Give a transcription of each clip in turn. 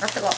아, 뜨거.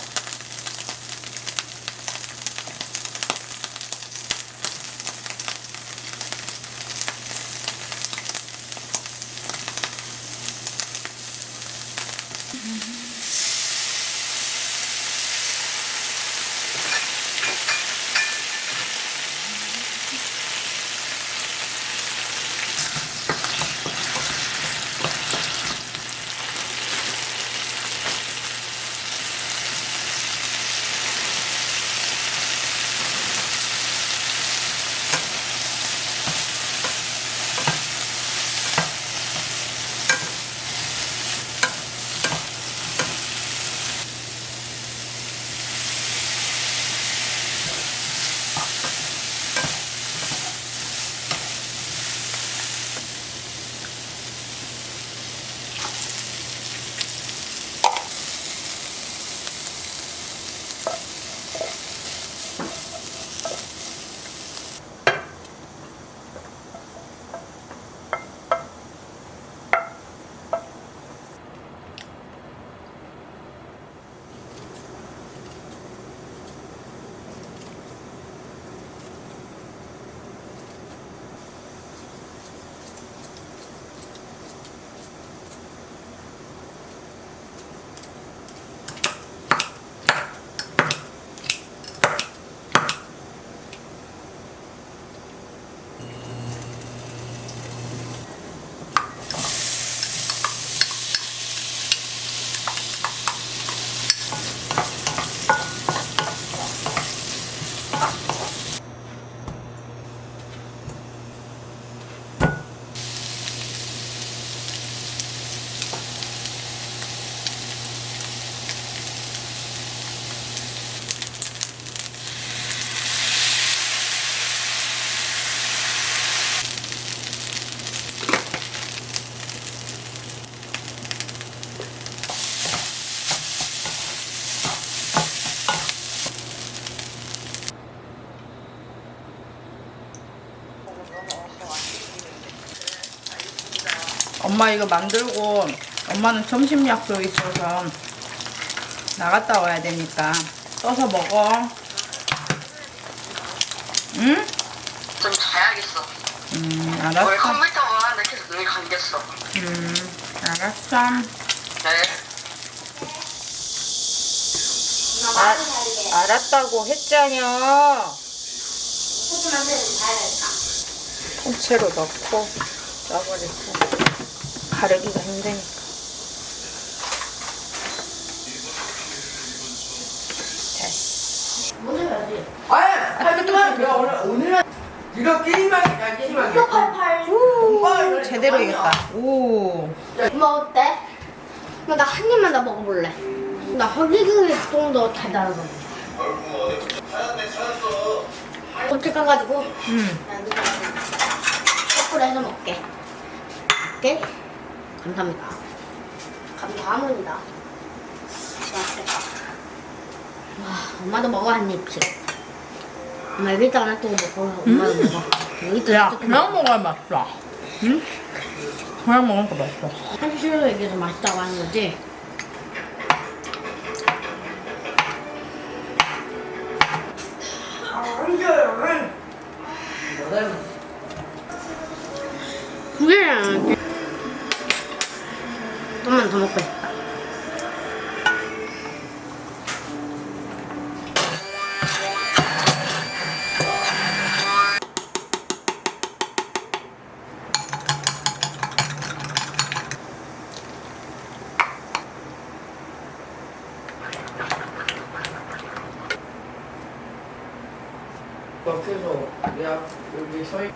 엄마 이거 만들고 엄마는 점심 약속 있어서 나갔다 와야 되니까 떠서 먹어. 응? 좀 자야겠어. 알았어. 오늘 컴퓨터 보는데 계속 눈이 감겼어. 알았어. 네. 알았다고 했잖여. 통째로 넣고 짜버리고 가르기가 힘드니까. 됐어. 오늘은 이거 게임하기 오, 제대로 이겼다. 오. 엄마 어때? 엄마 나 한 입만 더 먹어볼래. 나 허기그이 좀 더 달달한 거. 어떻게 가가지고 거꾸로 해서 먹게. 오케이? 감사합니다. 감사합니다. 맛있겠다. 와, 엄마도 먹어 한 입씩. 엄마 여기다가 놔두고 먹어. 엄마도 먹어. 여기다가 야, 놔두고 그냥 먹어야 맛있어. 응? 그냥 먹으니까 맛있어. 한시로 얘기해서 맛있다고 하는 거지? 그게 좀만 더 먹고 싶다. 옆에서 내가 여기 서 있...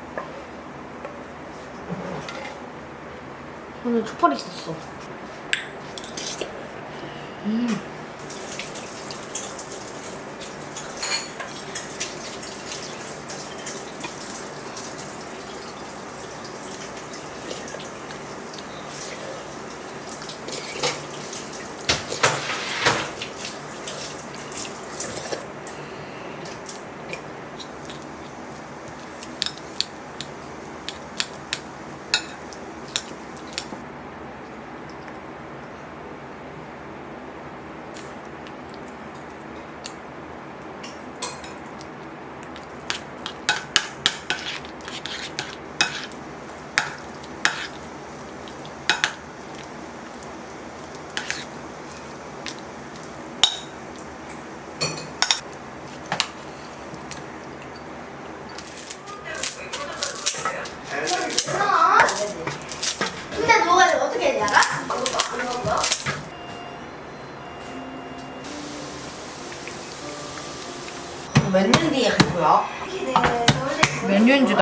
오늘 촛불 있었어. 몇 년 뒤에 할 거야? 몇 년인지도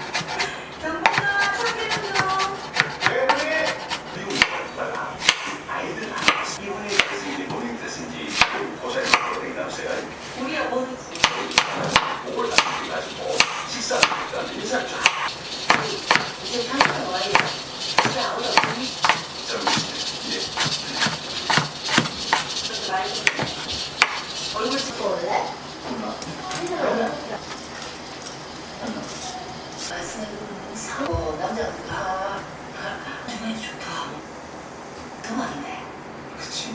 얼굴 찍고 올래? 남자가 중에 좋다. 그 말이네. 그치.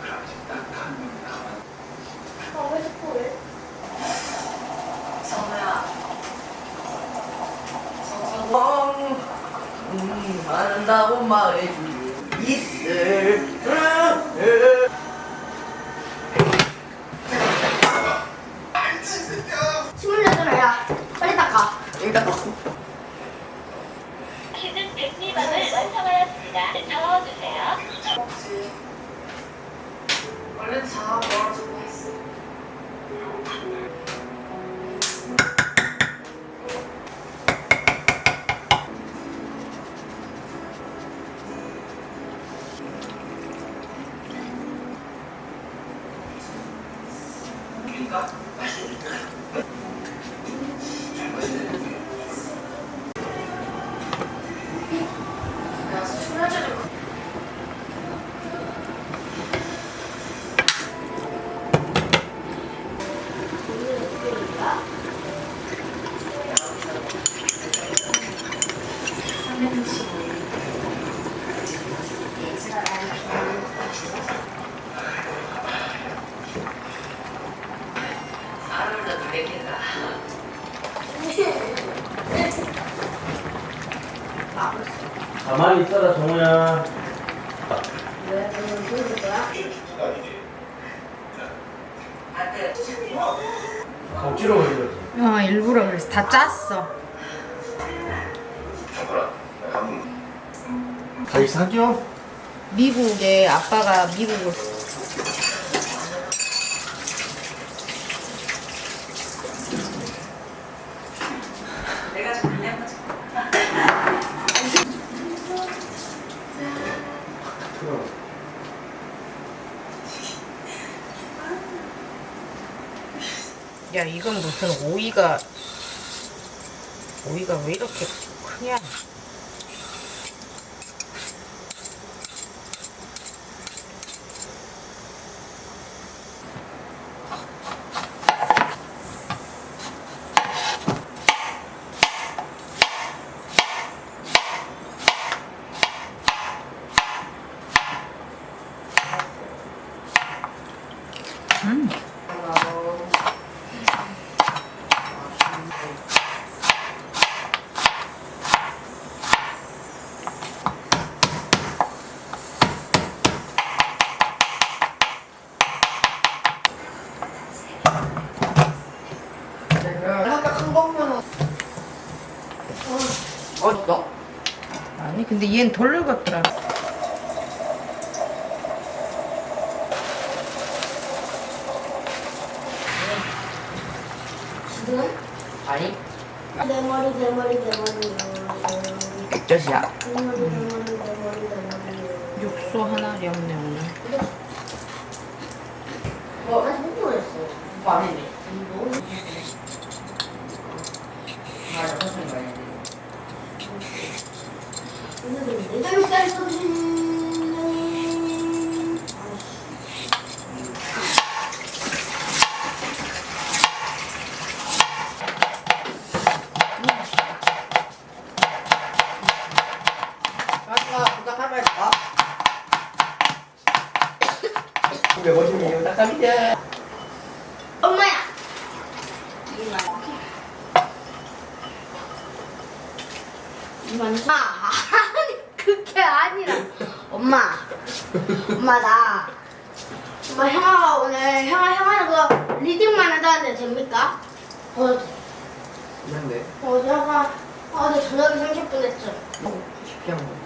그럼 딱한 명 가만. 왜 자꾸 왜? 성우야. 한다고 말해주고 있을. 28야. 빨리 닦아. 일단 너. 시즌 102방을 완성하였습니다. 적어주세요. 먹지. 얼른 자. 멀어지고 있어. 그러니까 야, 술 한잔 좀. 사람을 다 놀래킨다. 가만히 있어라 정우야. 왜? 너는 누구 거야? 억지로 걸렸지. 일부러 그래서 다 짰어. 다시 사겨? 미국에 아빠가 미국을 내가 좀 그냥 하자. 야 이건 무슨 오이가 왜 이렇게 크냐? 아까 큰 거면 어딨어? 아니 근데 얘는 덜 늙었더라. 지금? 아니 내 머리, 내 머리, 내 머리, 내 머리. 액젓이야. 내 머리, 내 머리, 내 머리, 내 머리. 육수 하나리 없네 오늘. 아직 못 보냈어. 오빠 아니네. 맞아, 무슨 말이야. 오늘은 내가 육살 쏘신. 마지막 부탁하면 할까? 왜 멋있니? 딱딱이야. 엄마야. 이만. 아니 그게 아니라. 엄마. 엄마 엄마 형아가 오늘 형아는 그거 리딩만 한다는데 됩니까? 미안해. 형아 어제 저녁에 30분 했죠. 쉽게 한 거.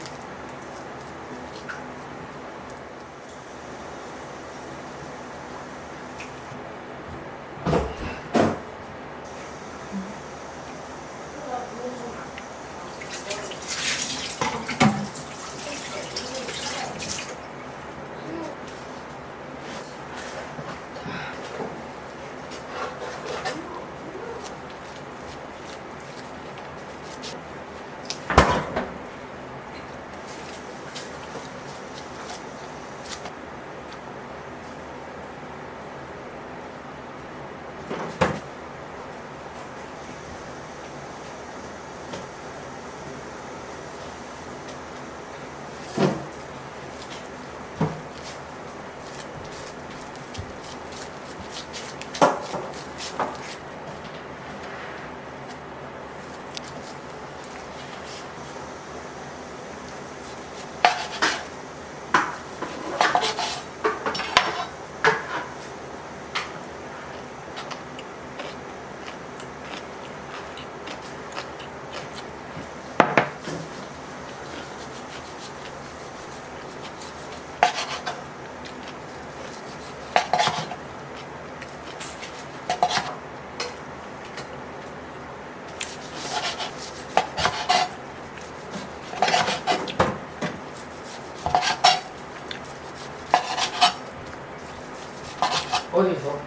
어디서?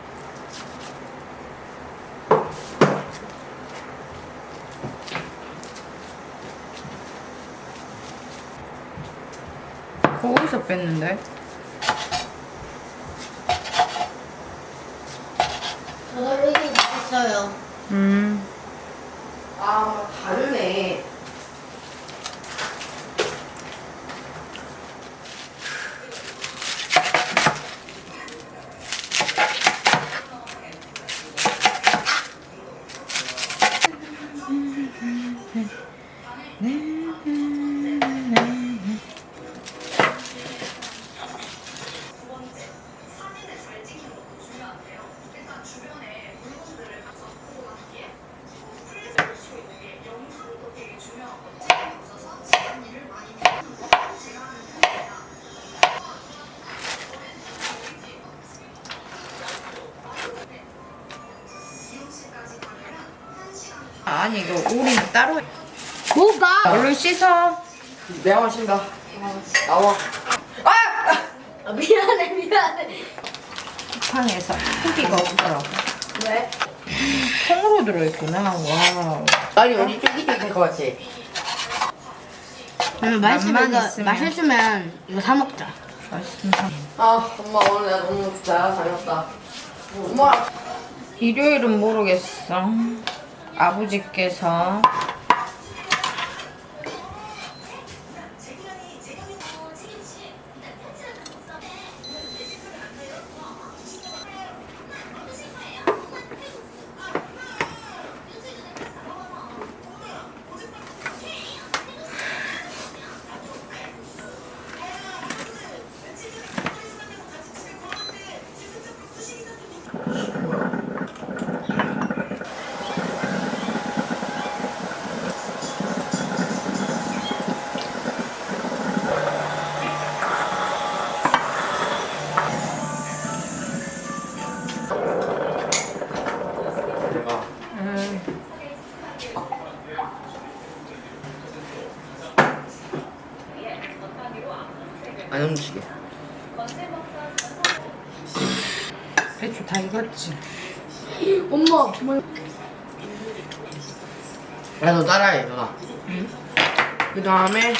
거기서 뺐는데? 저도 여기 있어요. 아, 다르네. 아니 이거 우리는 따로 해. 뭐가? 얼른 씻어. 내가 마신다. 나와. 아, 미안해. 쿠팡에서 크기가 없더라고. 왜? 통으로 들어있구나. 와. 아니, 어디 쫄깃쫄깃할 것 같지? 맛만 있으면. 맛있으면 이거 사 먹자. 맛있다. 아, 엄마 오늘 내가 너무 잘 다녔다. 엄마. 일요일은 모르겠어. 아버지께서 안 움직여. 배추 다 익었지. 엄마, 뭐 야, 너 따라해, 너가. 그 다음에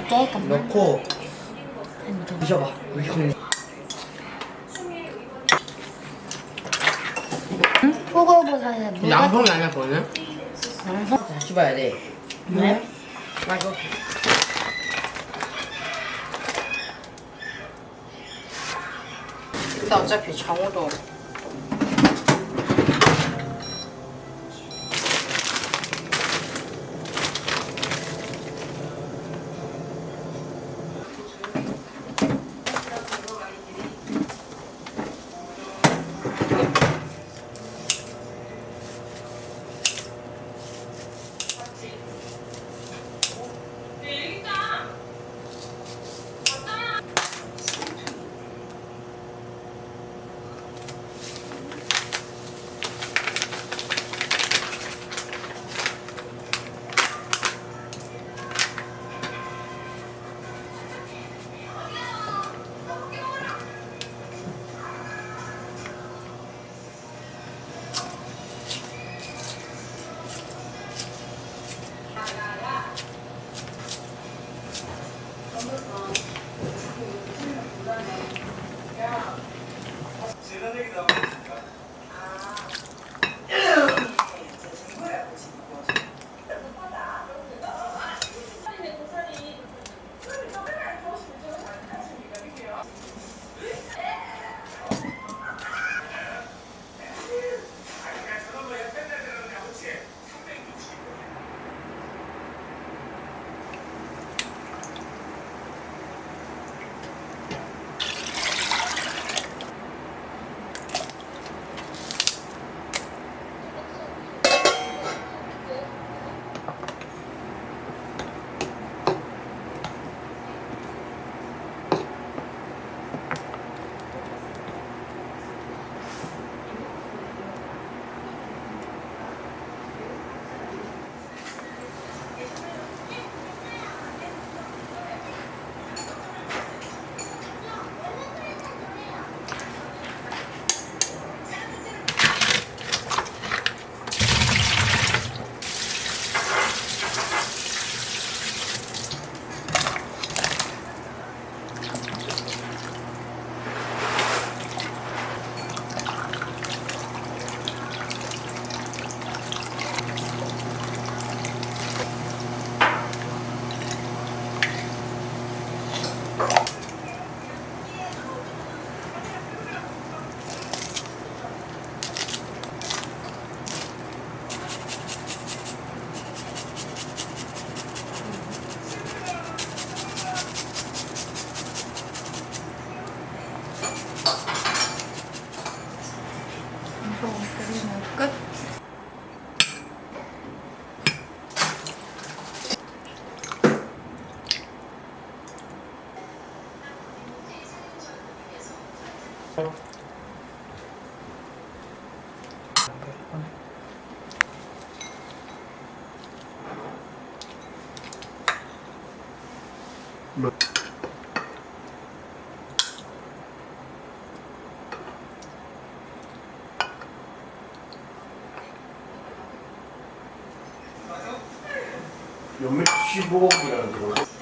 잠깐만. 넣고 드셔봐. 우리 포고버섯에 물 양송이 아니야, 그거는? 다 씹어야 돼. 왜? 아, 이거. 근데 어차피 정우도 연맥 15억이라는 거.